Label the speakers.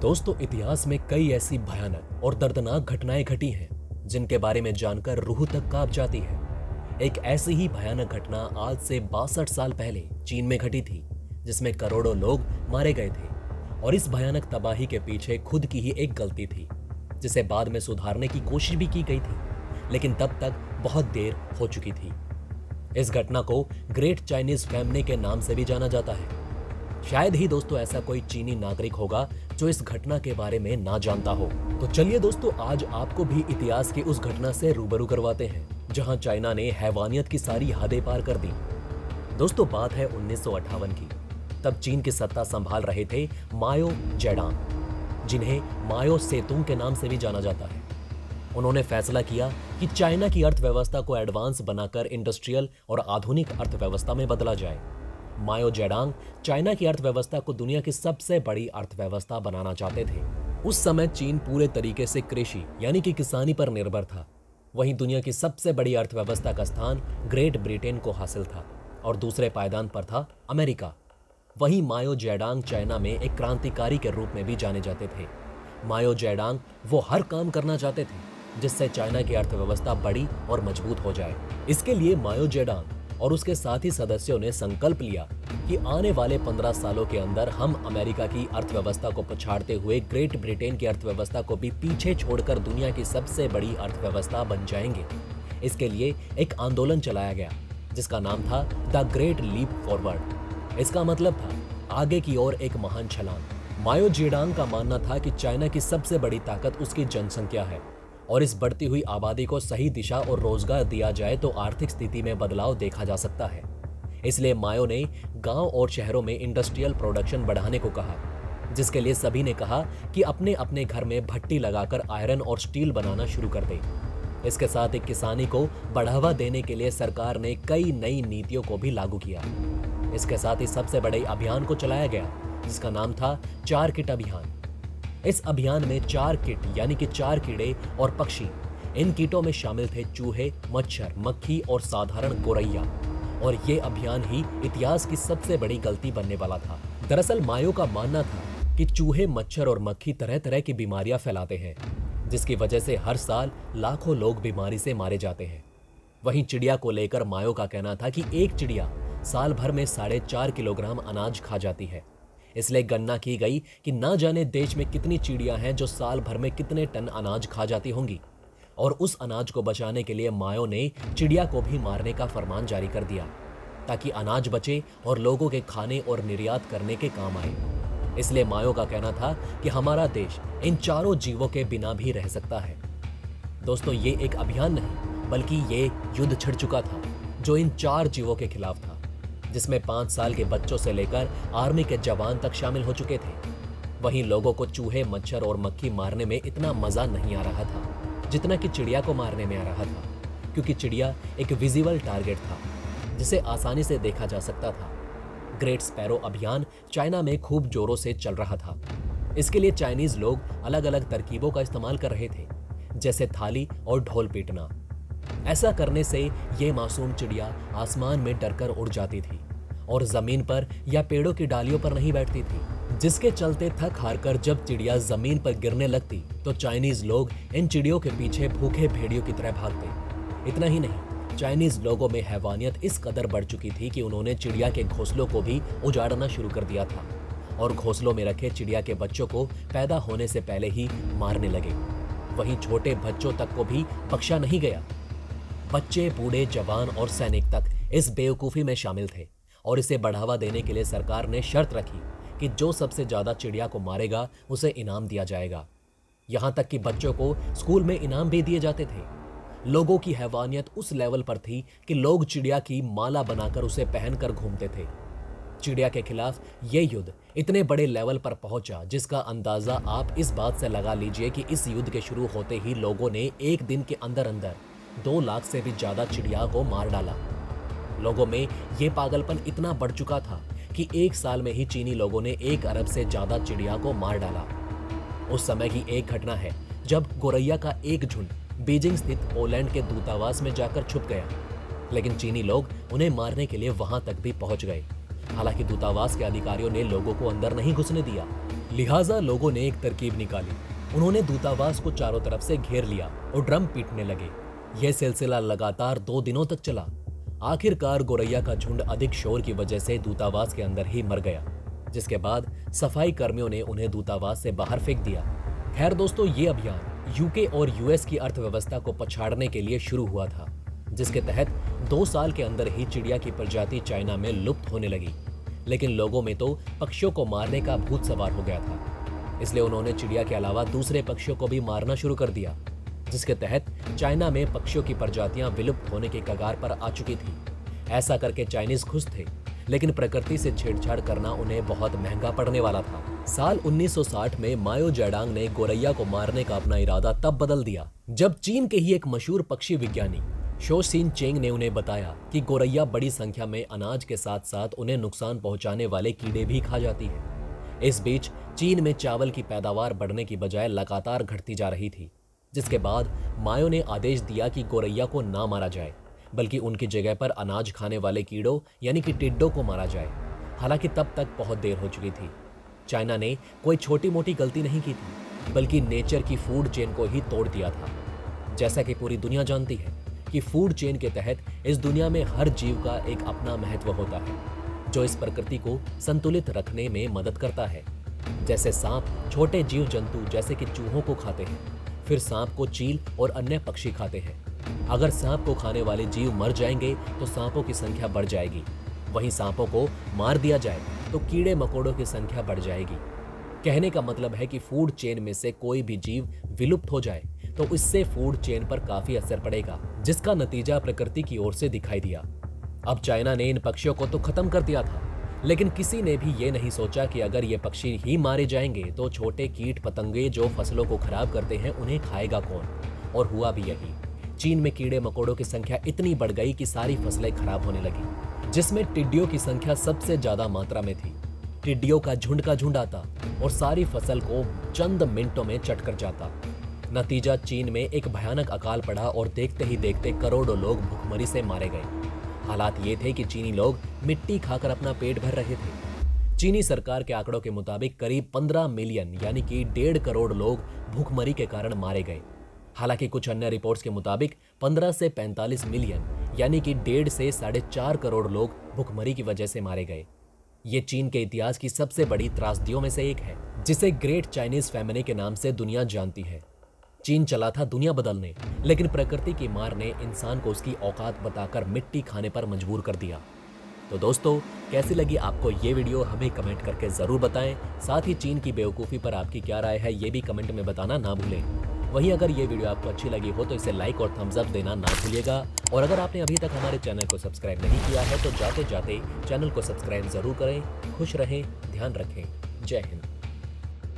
Speaker 1: दोस्तों, इतिहास में कई ऐसी भयानक और दर्दनाक घटनाएं घटी हैं जिनके बारे में जानकर रूह तक कांप जाती है। एक ऐसी ही भयानक घटना आज से 62 साल पहले चीन में घटी थी, जिसमें करोड़ों लोग मारे गए थे। और इस भयानक तबाही के पीछे खुद की ही एक गलती थी, जिसे बाद में सुधारने की कोशिश भी की गई थी, लेकिन तब तक बहुत देर हो चुकी थी। इस घटना को ग्रेट चाइनीज फैमिली के नाम से भी जाना जाता है। शायद ही दोस्तों ऐसा कोई चीनी नागरिक होगा जो इस घटना के बारे में ना जानता हो। तो चलिए दोस्तों, आज आपको भी इतिहास की उस घटना से रूबरू करवाते हैं जहां चाइना ने हैवानियत की सारी हदें पार कर दी। दोस्तों, बात है 1958 की। तब चीन की सत्ता संभाल रहे थे माओ जेडोंग, जिन्हें माओ सेतुंग के नाम से भी जाना जाता है। उन्होंने फैसला किया कि चाइना की अर्थव्यवस्था को एडवांस बनाकर इंडस्ट्रियल और आधुनिक अर्थव्यवस्था में बदला जाए। माओ जेडोंग चाइना की अर्थव्यवस्था को दुनिया की सबसे बड़ी अर्थव्यवस्था बनाना चाहते थे। उस समय चीन पूरे तरीके से कृषि यानी कि किसानी पर निर्भर था। वहीं दुनिया की सबसे बड़ी अर्थव्यवस्था का स्थान ग्रेट ब्रिटेन को हासिल था और दूसरे पायदान पर था अमेरिका। वहीं माओ जेडोंग चाइना में एक क्रांतिकारी के रूप में भी जाने जाते थे। माओ जेडोंग वो हर काम करना चाहते थे जिससे चाइना की अर्थव्यवस्था बड़ी और मजबूत हो जाए। इसके लिए माओ जेडोंग और उसके साथी सदस्यों ने संकल्प लिया कि आने वाले 15 सालों के अंदर हम अमेरिका की अर्थव्यवस्था को पछाड़ते हुए ग्रेट ब्रिटेन की अर्थव्यवस्था को भी पीछे छोड़कर दुनिया की सबसे बड़ी अर्थव्यवस्था बन जाएंगे। इसके लिए एक आंदोलन चलाया गया जिसका नाम था द ग्रेट लीप फॉरवर्ड। इसका मतलब था आगे की ओर एक महान छलांग। माओ जेडोंग का मानना था कि चाइना की सबसे बड़ी ताकत उसकी जनसंख्या है और इस बढ़ती हुई आबादी को सही दिशा और रोजगार दिया जाए तो आर्थिक स्थिति में बदलाव देखा जा सकता है। इसलिए माओ ने गांव और शहरों में इंडस्ट्रियल प्रोडक्शन बढ़ाने को कहा, जिसके लिए सभी ने कहा कि अपने अपने घर में भट्टी लगाकर आयरन और स्टील बनाना शुरू कर दे। इसके साथ ही किसानी को बढ़ावा देने के लिए सरकार ने कई नई नीतियों को भी लागू किया। इसके साथ ही सबसे बड़े अभियान को चलाया गया जिसका नाम था 4 किट अभियान। इस अभियान में 4 किट यानी कि 4 कीड़े और पक्षी। इन कीटों में शामिल थे चूहे, मच्छर, मक्खी और साधारण गोरैया। और ये अभियान ही इतिहास की सबसे बड़ी गलती बनने वाला था। दरअसल माओ का मानना था कि चूहे, मच्छर और मक्खी तरह तरह की बीमारियां फैलाते हैं, जिसकी वजह से हर साल लाखों लोग बीमारी से मारे जाते हैं। वहीं चिड़िया को लेकर माओ का कहना था कि एक चिड़िया साल भर में 4.5 किलोग्राम अनाज खा जाती है। इसलिए गणना की गई कि ना जाने देश में कितनी चिड़िया हैं जो साल भर में कितने टन अनाज खा जाती होंगी। और उस अनाज को बचाने के लिए माओ ने चिड़िया को भी मारने का फरमान जारी कर दिया ताकि अनाज बचे और लोगों के खाने और निर्यात करने के काम आए। इसलिए माओ का कहना था कि हमारा देश इन चारों जीवों के बिना भी रह सकता है। दोस्तों, ये एक अभियान नहीं बल्कि ये युद्ध छिड़ चुका था जो इन 4 जीवों के खिलाफ था, जिसमें 5 साल के बच्चों से लेकर आर्मी के जवान तक शामिल हो चुके थे। वहीं लोगों को चूहे, मच्छर और मक्खी मारने में इतना मजा नहीं आ रहा था जितना कि चिड़िया को मारने में आ रहा था, क्योंकि चिड़िया एक विजिबल टारगेट था जिसे आसानी से देखा जा सकता था। ग्रेट स्पैरो अभियान चाइना में खूब जोरों से चल रहा था। इसके लिए चाइनीज लोग अलग अलग तरकीबों का इस्तेमाल कर रहे थे, जैसे थाली और ढोल पीटना। ऐसा करने से ये मासूम चिड़िया आसमान में डरकर उड़ जाती थी और जमीन पर या पेड़ों की डालियों पर नहीं बैठती थी, जिसके चलते थक हार कर जब चिड़िया जमीन पर गिरने लगती तो चाइनीज लोग इन चिड़ियों के पीछे भूखे भेड़ियों की तरह भागते। इतना ही नहीं, चाइनीज लोगों में हैवानियत इस कदर बढ़ चुकी थी कि उन्होंने चिड़िया के घोंसलों को भी उजाड़ना शुरू कर दिया था और घोंसलों में रखे चिड़िया के बच्चों को पैदा होने से पहले ही मारने लगे। वहीं छोटे बच्चों तक को भी बख्शा नहीं गया। बच्चे, बूढ़े, जवान और सैनिक तक इस बेवकूफ़ी में शामिल थे और इसे बढ़ावा देने के लिए सरकार ने शर्त रखी कि जो सबसे ज़्यादा चिड़िया को मारेगा उसे इनाम दिया जाएगा। यहाँ तक कि बच्चों को स्कूल में इनाम भी दिए जाते थे। लोगों की हैवानियत उस लेवल पर थी कि लोग चिड़िया की माला बनाकर उसे पहनकर घूमते थे। चिड़िया के खिलाफ ये युद्ध इतने बड़े लेवल पर पहुंचा जिसका अंदाज़ा आप इस बात से लगा लीजिए कि इस युद्ध के शुरू होते ही लोगों ने एक दिन के अंदर अंदर 2 लाख से भी ज्यादा चिड़िया को मार डाला। लोगों में ये पागलपन इतना बढ़ चुका था कि एक साल में ही चीनी लोगों ने 1 अरब से ज्यादा चिड़िया को मार डाला। उस समय की एक घटना है जब गोरैया का एक झुंड बीजिंग स्थित पोलैंड के दूतावास में जाकर छुप गया, लेकिन चीनी लोग उन्हें मारने के लिए वहां तक भी पहुंच गए। हालांकि दूतावास के अधिकारियों ने लोगों को अंदर नहीं घुसने दिया, लिहाजा लोगों ने एक तरकीब निकाली। उन्होंने दूतावास को चारों तरफ से घेर लिया और ड्रम पीटने लगे। यह सिलसिला लगातार 2 दिनों तक चला। आखिरकार गोरैया का झुंड अधिक शोर की वजह से दूतावास के अंदर ही मर गया, जिसके बाद सफाई कर्मियों ने उन्हें दूतावास से बाहर फेंक दिया। खैर दोस्तों, ये अभियान यूके और यूएस की अर्थव्यवस्था को पछाड़ने के लिए शुरू हुआ था, जिसके तहत 2 साल के अंदर ही चिड़िया की प्रजाति चाइना में लुप्त होने लगी। लेकिन लोगों में तो पक्षियों को मारने का भूत सवार हो गया था, इसलिए उन्होंने चिड़िया के अलावा दूसरे पक्षियों को भी मारना शुरू कर दिया, जिसके तहत चाइना में पक्षियों की प्रजातियां विलुप्त होने के कगार पर आ चुकी थी। ऐसा करके चाइनीज खुश थे, लेकिन प्रकृति से छेड़छाड़ करना उन्हें बहुत महंगा पड़ने वाला था। साल 1960 में माओ जेडुंग ने गोरैया को मारने का अपना इरादा तब बदल दिया, जब चीन के ही एक मशहूर पक्षी विज्ञानी शो सिन चेंग ने उन्हें बताया कि गोरैया बड़ी संख्या में अनाज के साथ साथ उन्हें नुकसान पहुंचाने वाले कीड़े भी खा जाती है। इस बीच चीन में चावल की पैदावार बढ़ने की बजाय लगातार घटती जा रही थी, जिसके बाद माओ ने आदेश दिया कि गोरैया को ना मारा जाए, बल्कि उनकी जगह पर अनाज खाने वाले कीड़ों यानी कि टिड्डों को मारा जाए। हालांकि तब तक बहुत देर हो चुकी थी। चाइना ने कोई छोटी मोटी गलती नहीं की थी, बल्कि नेचर की फूड चेन को ही तोड़ दिया था। जैसा कि पूरी दुनिया जानती है कि फूड चेन के तहत इस दुनिया में हर जीव का एक अपना महत्व होता है, जो इस प्रकृति को संतुलित रखने में मदद करता है। जैसे सांप छोटे जीव जंतु जैसे कि चूहों को खाते हैं, फिर सांप को चील और अन्य पक्षी खाते हैं। अगर सांप को खाने वाले जीव मर जाएंगे तो सांपों की संख्या बढ़ जाएगी, वहीं सांपों को मार दिया जाए तो कीड़े मकोड़ों की संख्या बढ़ जाएगी। कहने का मतलब है कि फूड चेन में से कोई भी जीव विलुप्त हो जाए तो इससे फूड चेन पर काफी असर पड़ेगा, जिसका नतीजा प्रकृति की ओर से दिखाई दिया। अब चाइना ने इन पक्षियों को तो खत्म कर दिया था, लेकिन किसी ने भी ये नहीं सोचा कि अगर ये पक्षी ही मारे जाएंगे तो छोटे कीट पतंगे जो फसलों को खराब करते हैं उन्हें खाएगा कौन। और हुआ भी यही। चीन में कीड़े मकोड़ों की संख्या इतनी बढ़ गई कि सारी फसलें खराब होने लगी, जिसमें टिड्डियों की संख्या सबसे ज्यादा मात्रा में थी। टिड्डियों का झुंड आता और सारी फसल को चंद मिनटों में चट कर जाता। नतीजा चीन में एक भयानक अकाल पड़ा और देखते ही देखते करोड़ों लोग भूखमरी से मारे गए। हालात ये थे कि चीनी लोग मिट्टी खाकर अपना पेट भर रहे थे। चीनी सरकार के आंकड़ों के मुताबिक करीब 15 मिलियन यानी कि 1.5 करोड़ लोग भूखमरी के कारण मारे गए। हालांकि कुछ अन्य रिपोर्ट्स के मुताबिक 15 से 45 मिलियन यानी कि 1.5 से 4.5 करोड़ लोग भूखमरी की वजह से मारे गए। ये चीन के इतिहास की सबसे बड़ी त्रासदियों में से एक है, जिसे ग्रेट चाइनीज फैमिली के नाम से दुनिया जानती है। चीन चला था दुनिया बदलने, लेकिन प्रकृति की मार ने इंसान को उसकी औकात बताकर मिट्टी खाने पर मजबूर कर दिया। तो दोस्तों, कैसी लगी आपको ये वीडियो हमें कमेंट करके जरूर बताएं। साथ ही चीन की बेवकूफ़ी पर आपकी क्या राय है ये भी कमेंट में बताना ना भूलें। वहीं अगर ये वीडियो आपको अच्छी लगी हो तो इसे लाइक और थम्स अप देना ना भूलिएगा। और अगर आपने अभी तक हमारे चैनल को सब्सक्राइब नहीं किया है तो जाते जाते चैनल को सब्सक्राइब जरूर करें। खुश रहें, ध्यान रखें। जय हिंद।